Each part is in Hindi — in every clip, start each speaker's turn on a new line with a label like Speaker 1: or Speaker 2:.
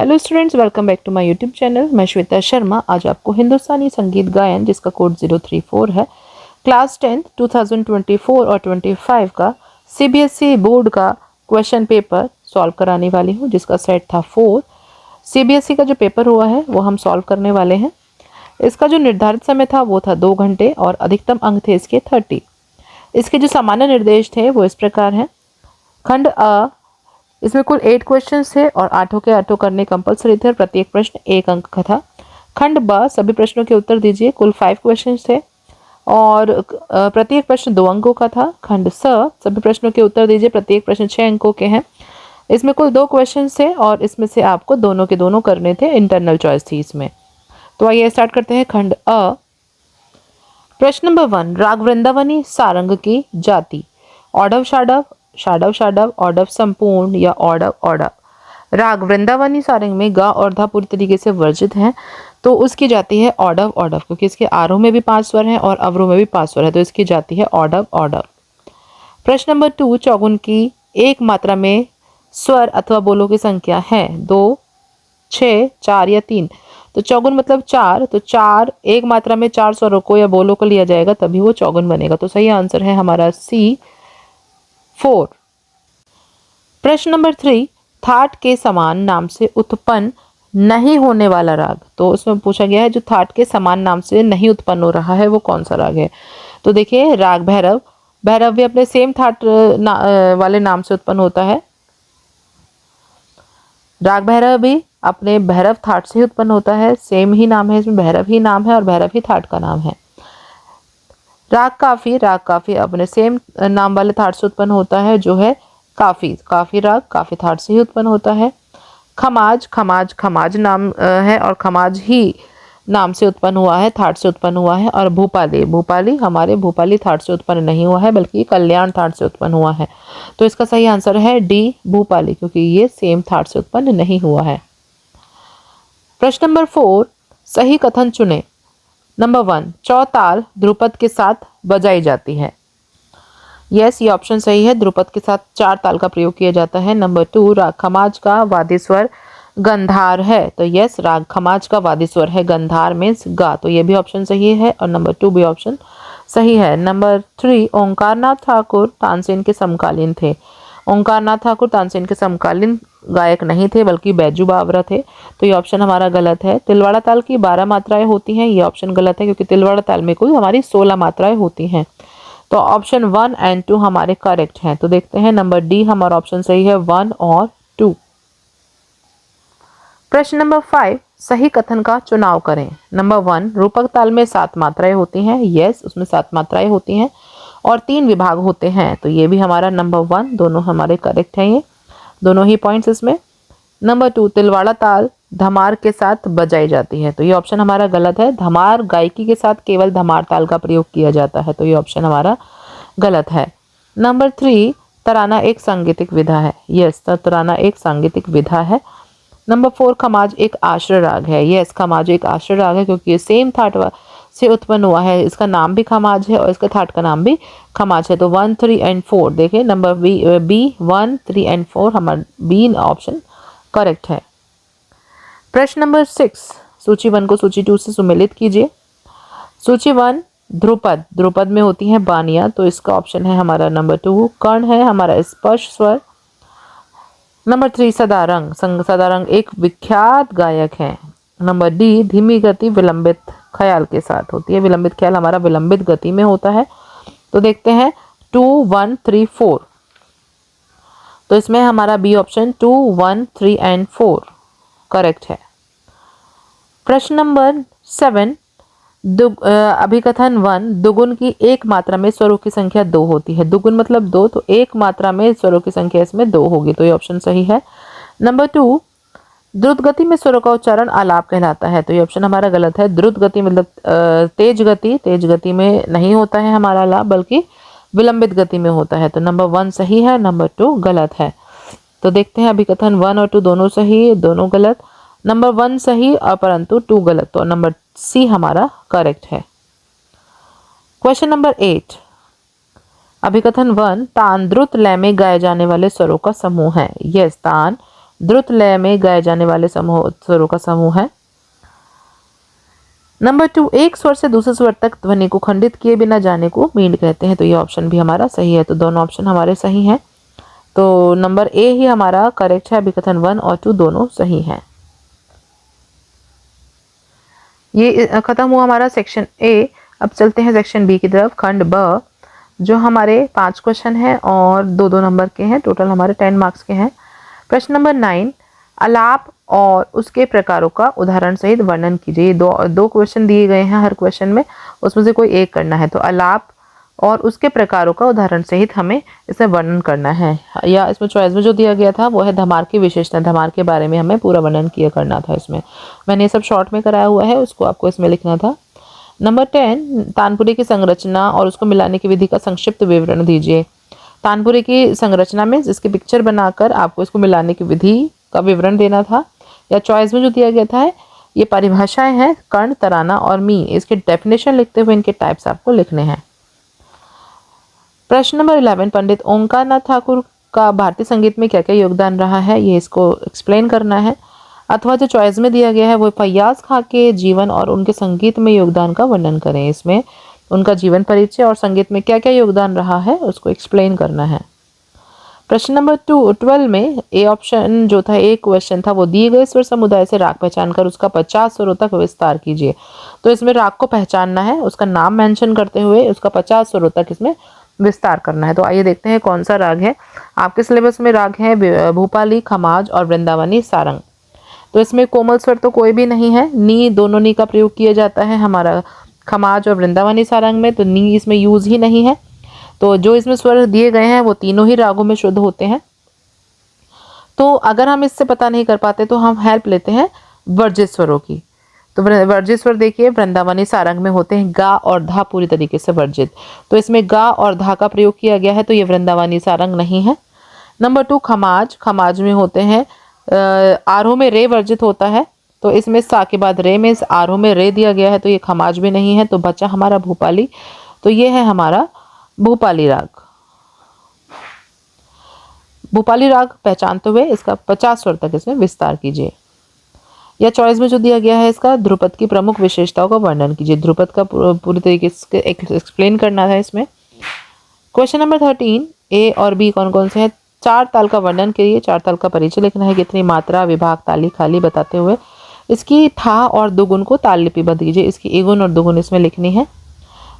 Speaker 1: Hello students, welcome back to my YouTube channel. मैं श्वेता शर्मा आज आपको हिंदुस्तानी संगीत गायन, जिसका कोड 034 है, क्लास 10 2024 और 25 का सीबीएसई बोर्ड का क्वेश्चन पेपर सॉल्व कराने वाली हूँ, जिसका सेट था 4। सीबीएसई का जो पेपर हुआ है वो हम सॉल्व करने वाले हैं। इसका जो निर्धारित समय था वो था 2 घंटे और अधिकतम अंक थे इसके 30। इसके जो सामान्य निर्देश थे वो इस प्रकार हैं। खंड अ, इसमें कुल 8 क्वेश्चंस थे और 8 के 8 करने कंपलसरी थे और प्रत्येक प्रश्न 1 अंक का था। खंड ब, सभी प्रश्नों के उत्तर दीजिए, कुल 5 क्वेश्चंस थे और प्रत्येक प्रश्न 2 अंकों का था। खंड स, सभी प्रश्नों के उत्तर दीजिए, प्रत्येक प्रश्न 6 अंकों के हैं। इसमें कुल 2 क्वेश्चंस थे और इसमें से आपको दोनों के दोनों करने थे, इंटरनल चॉइस थी इसमें। तो आइए स्टार्ट करते हैं। खंड अ, प्रश्न नंबर 1, राग वृंदावनी सारंग की जाति औडव शाडव, शाडव शाडव, औडव संपूर्ण या औडव औडव। राग वृंदावनी सारंग में गा और धा पूरी तरीके से वर्जित हैं, तो उसकी जाती है औडव औडव, क्योंकि इसके आरोह में भी 5 स्वर हैं और अवरोह में भी 5 स्वर है, तो इसकी जाती है औडव औडव। प्रश्न नंबर 2, चौगुन की एक मात्रा में स्वर अथवा बोलों की संख्या है 2, 6, 4 या 3। तो चौगुन मतलब 4, तो 4 एक मात्रा में 4 स्वरों को या बोलों को लिया जाएगा तभी वो चौगुन बनेगा। तो सही आंसर है हमारा सी 4। प्रश्न नंबर 3, थाट के समान नाम से उत्पन्न नहीं होने वाला राग। तो उसमें पूछा गया है जो थाट के समान नाम से नहीं उत्पन्न हो रहा है वो कौन सा राग है। तो देखिए, राग भैरव, भैरव भी अपने सेम थाट वाले नाम से उत्पन्न होता है। राग भैरव भी अपने भैरव थाट से ही उत्पन्न होता है, सेम ही नाम है, इसमें भैरव ही नाम है और भैरव ही थाट का नाम है। राग काफी, राग काफी अपने सेम नाम वाले थाट से उत्पन्न होता है, जो है काफी, काफी राग काफी थाट से ही उत्पन्न होता है। खमाज, खमाज खमाज नाम है और खमाज ही नाम से उत्पन्न हुआ है, थाट से उत्पन्न हुआ है। और भूपाली, भूपाली हमारे भूपाली थाट से उत्पन्न नहीं हुआ है बल्कि कल्याण थाट से उत्पन्न हुआ है। तो इसका सही आंसर है डी भूपाली, क्योंकि ये सेम थाट से उत्पन्न नहीं हुआ है। प्रश्न नंबर 4, सही कथन चुने। नंबर 1, चौताल ध्रुपद के साथ बजाई जाती है। यस, ये ऑप्शन सही है, ध्रुपद के साथ 4 ताल का प्रयोग किया जाता है। नंबर 2, राग खमाज का वादी स्वर गंधार है। तो यस, राग खमाज का वादी स्वर है गंधार मीन्स गा, तो ये भी ऑप्शन सही है और नंबर 2 भी ऑप्शन सही है। नंबर 3, ओंकारनाथ ठाकुर तानसेन के समकालीन थे। ओंकारनाथ ठाकुर तानसेन के समकालीन गायक नहीं थे बल्कि बैजू बावरा थे, तो ये ऑप्शन हमारा गलत है। तिलवाड़ा ताल की 12 मात्राएं होती हैं, ये ऑप्शन गलत है, क्योंकि तिलवाड़ा ताल में कोई हमारी 16 मात्राएं होती हैं। तो ऑप्शन 1 एंड 2 हमारे करेक्ट हैं। तो देखते हैं, नंबर डी हमारा ऑप्शन सही है, 1 और 2। प्रश्न नंबर 5, सही कथन का चुनाव करें। नंबर 1, रूपक ताल में 7 मात्राएं होती हैं। यस, उसमें 7 मात्राएं होती हैं और 3 विभाग होते हैं, तो ये भी हमारा नंबर 1, दोनों हमारे करेक्ट हैं, ये दोनों ही पॉइंट्स इसमें। नंबर 2, तिलवाड़ा ताल धमार के साथ बजाई जाती है, तो ये ऑप्शन हमारा गलत है। धमार गायकी के साथ केवल धमार ताल का प्रयोग किया जाता है, तो ये ऑप्शन हमारा गलत है। नंबर 3, तराना एक सांगीतिक विधा है। यस, तराना एक सांगीतिक विधा है। नंबर 4, खमाज एक आश्रय राग है। यस, खमाज एक आश्रय राग है, क्योंकि ये सेम थाट से उत्पन्न हुआ है, इसका नाम भी खमाज है और इसका थाट का नाम भी खमाज है। तो 1, 3 एंड 4 देखिए, नंबर बी 1, 3 एंड 4 हमारा बी ऑप्शन करेक्ट है। प्रश्न नंबर 6, सूची 1 को सूची 2 से सुमेलित कीजिए। सूची 1, ध्रुपद, ध्रुपद में होती हैं बानियां, तो इसका ऑप्शन है हमारा नंबर 2। कर्ण है हमारा स्पर्श स्वर। नंबर 3, सदारंग, सदारंग एक विख्यात गायक है। नंबर डी, धीमी गति विलंबित ख्याल के साथ होती है, विलंबित ख्याल हमारा विलंबित गति में होता है। तो देखते हैं 2, 1, 3, 4, तो इसमें हमारा बी ऑप्शन 2, 1, 3 एंड 4 करेक्ट है। प्रश्न नंबर 7, अभिकथन 1, दुगुन की एक मात्रा में स्वरों की संख्या 2 होती है। दुगुन मतलब 2, तो एक मात्रा में स्वरों की संख्या इसमें 2 होगी, तो ये ऑप्शन सही है। नंबर 2, द्रुत गति में स्वरों का उच्चारण आलाप कहलाता है, तो ये ऑप्शन हमारा गलत है। द्रुत गति मतलब तेज गति, तेज गति में नहीं होता है हमारा आलाप, बल्कि विलंबित गति में होता है। तो नंबर 1 सही है, नंबर 2 गलत है। तो देखते हैं, अभिकथन 1 और 2 दोनों सही, दोनों गलत। नंबर 1 सही और परंतु 2 गलत, तो नंबर सी हमारा करेक्ट है। क्वेश्चन नंबर 8, अभिकथन 1, तान द्रुत लय में गाए जाने वाले स्वरों का समूह है। यस, तान द्रुत लय में गाए जाने वाले समूह स्वरों का समूह है। नंबर 2, एक स्वर से दूसरे स्वर तक ध्वनि को खंडित किए बिना जाने को मींड कहते हैं। तो ये ऑप्शन भी हमारा सही है। तो दोनों ऑप्शन हमारे सही हैं। तो नंबर ए ही हमारा करेक्ट है। अभिकथन 1 और 2 दोनों सही हैं। ये खत्म हुआ हमारा सेक्शन ए। अब चलते हैं सेक्शन बी की तरफ। खंड ब, जो हमारे 5 क्वेश्चन हैं और 2-2 नंबर के हैं। टोटल हमारे 10 मार्क्स के हैं। प्रश्न नंबर 9, आलाप और उसके प्रकारों का उदाहरण सहित वर्णन कीजिए। दो क्वेश्चन दिए गए हैं हर क्वेश्चन में, उसमें से कोई एक करना है। तो आलाप और उसके प्रकारों का उदाहरण सहित हमें इसे वर्णन करना है। या इसमें चॉइस में जो दिया गया था वो है धमार की विशेषता। धमार के बारे में हमें पूरा वर्णन किया करना था। इसमें मैंने ये सब शॉर्ट में कराया हुआ है, उसको आपको इसमें लिखना था। नंबर 10, तानपुरे की संरचना और उसको मिलाने की विधि का संक्षिप्त विवरण दीजिए। तानपुरे की संरचना में जिसकी पिक्चर बनाकर आपको इसको मिलाने की विधि का विवरण देना था। या चॉइस में जो दिया गया था ये परिभाषाएं हैं कर्ण, तराना और मीन। इसके डेफिनेशन लिखते हुए इनके टाइप्स आपको लिखने हैं। प्रश्न नंबर 11, पंडित ओंकारनाथ ठाकुर का भारतीय संगीत में क्या क्या योगदान रहा है, ये इसको एक्सप्लेन करना है। अथवा जो चॉइस में दिया गया है वो फैयाज खां के जीवन और उनके संगीत में योगदान का वर्णन करें। इसमें उनका जीवन परिचय और संगीत में क्या क्या योगदान रहा है उसको एक्सप्लेन करना है। प्रश्न नंबर 12 में ए ऑप्शन जो था, एक क्वेश्चन था, वो दिए गए स्वर समुदाय से राग पहचान कर उसका 50 स्वरों तक विस्तार कीजिए। तो इसमें राग को पहचानना है, उसका नाम मेंशन करते हुए उसका 50 स्वरों तक इसमें विस्तार करना है। तो आइए देखते हैं कौन सा राग है। आपके सिलेबस में राग है भूपाली, खमाज और वृंदावनी सारंग। तो इसमें कोमल स्वर तो कोई भी नहीं है। नी, दोनों नी का प्रयोग किया जाता है हमारा खमाज और वृंदावनी सारंग में। तो नी इसमें यूज ही नहीं है। तो जो इसमें स्वर दिए गए हैं वो तीनों ही रागों में शुद्ध होते हैं। तो अगर हम इससे पता नहीं कर पाते तो हम हेल्प लेते हैं वर्जित स्वरों की। तो वर्जित स्वर देखिए वृंदावनी सारंग में होते हैं गा और धा पूरी तरीके से वर्जित। तो इसमें गा और धा का प्रयोग किया गया है, तो ये वृंदावनी सारंग नहीं है। नंबर 2, खमाज। खमाज में होते हैं आरोह में रे वर्जित होता है। तो इसमें सा के बाद रे में आरोह में रे दिया गया है, तो ये खमाज भी नहीं है। तो बचा हमारा भूपाली। तो ये है हमारा भूपाली राग। भूपाली राग पहचानते हुए इसका 50 स्वर तक इसमें विस्तार कीजिए। या चॉइस में जो दिया गया है इसका ध्रुपद की प्रमुख विशेषताओं का वर्णन कीजिए। ध्रुपद का पूरी तरीके से एक्सप्लेन करना है इसमें। क्वेश्चन नंबर 13, ए और बी कौन कौन से हैं। 4 ताल का वर्णन करिए। 4 ताल का परिचय लिखना है, कितनी मात्रा, विभाग, ताली, खाली बताते हुए इसकी ठा और दुगुन को ताल लिपिबद्ध कीजिए। इसकी एगुन और दुगुन इसमें लिखनी है।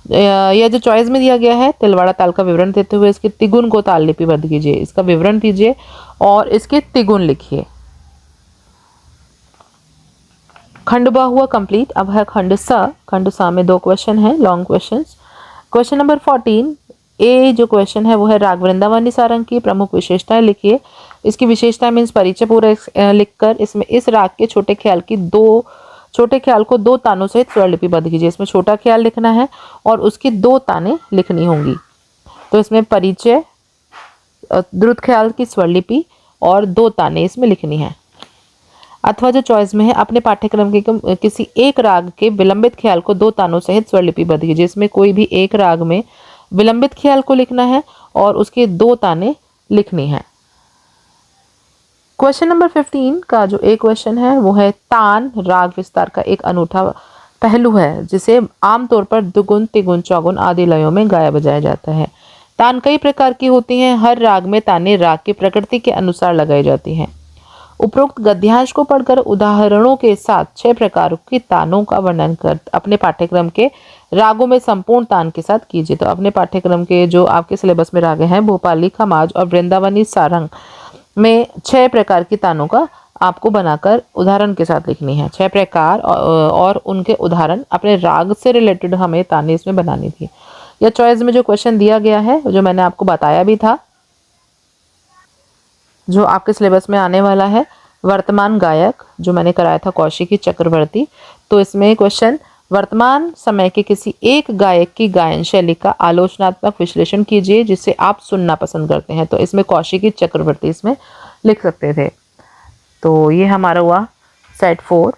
Speaker 1: यह जो चॉइस में दिया गया है तिलवाड़ा ताल का विवरण देते हुए इसके तिगुन को ताल लिपिबद्ध कीजिए। इसका विवरण दीजिए और इसके तिगुन लिखिए। खंड ब हुआ कंप्लीट। अब है खंड स। खंड स में 2 क्वेश्चन हैं, लॉन्ग क्वेश्चंस। क्वेश्चन नंबर 14, ए जो क्वेश्चन है वो है राग वृंदावनी सारंग की प्रमुख विशेषताएं लिखिए। इसकी विशेषता मीन्स परिचय पूरा लिखकर इसमें इस राग के छोटे ख्याल को 2 तानों सहित स्वर लिपिबद्ध कीजिए। इसमें छोटा ख्याल लिखना है और उसकी 2 तानें लिखनी होंगी। तो इसमें परिचय, द्रुत ख्याल की स्वरलिपि और 2 तानें इसमें लिखनी है। अथवा जो चॉइस में है अपने पाठ्यक्रम के किसी एक राग के विलंबित ख्याल को 2 तानों सहित स्वरलिपिबद्ध कीजिए। इसमें कोई भी एक राग में विलंबित ख्याल को लिखना है और उसके 2 तानें लिखनी है। क्वेश्चन नंबर 15 का जो एक क्वेश्चन है वो है तान राग विस्तार का एक अनूठा पहलू है जिसे आमतौर पर दुगुन, तिगुन, चौगुन आदि लयों में गाया बजाया जाता है। तान कई प्रकार की होती हैं। हर राग में तानें राग की प्रकृति के अनुसार लगाई जाती हैं। उपरोक्त गद्यांश को पढ़कर उदाहरणों के साथ 6 प्रकारों की तानों का वर्णन कर अपने पाठ्यक्रम के रागों में संपूर्ण तान के साथ कीजिए। तो अपने पाठ्यक्रम के जो आपके सिलेबस में राग हैं भोपाली, खमाज और वृंदावनी सारंग में 6 प्रकार की तानों का आपको बनाकर उदाहरण के साथ लिखनी है। 6 प्रकार और उनके उदाहरण अपने राग से रिलेटेड हमें ताने इसमें बनानी थी। या चॉइस में जो क्वेश्चन दिया गया है जो मैंने आपको बताया भी था, जो आपके सिलेबस में आने वाला है वर्तमान गायक, जो मैंने कराया था कौशिकी चक्रवर्ती। तो इसमें क्वेश्चन वर्तमान समय के किसी एक गायक की गायन शैली का आलोचनात्मक विश्लेषण कीजिए जिसे आप सुनना पसंद करते हैं। तो इसमें कौशिकी चक्रवर्ती इसमें लिख सकते थे। तो ये हमारा हुआ सेट 4।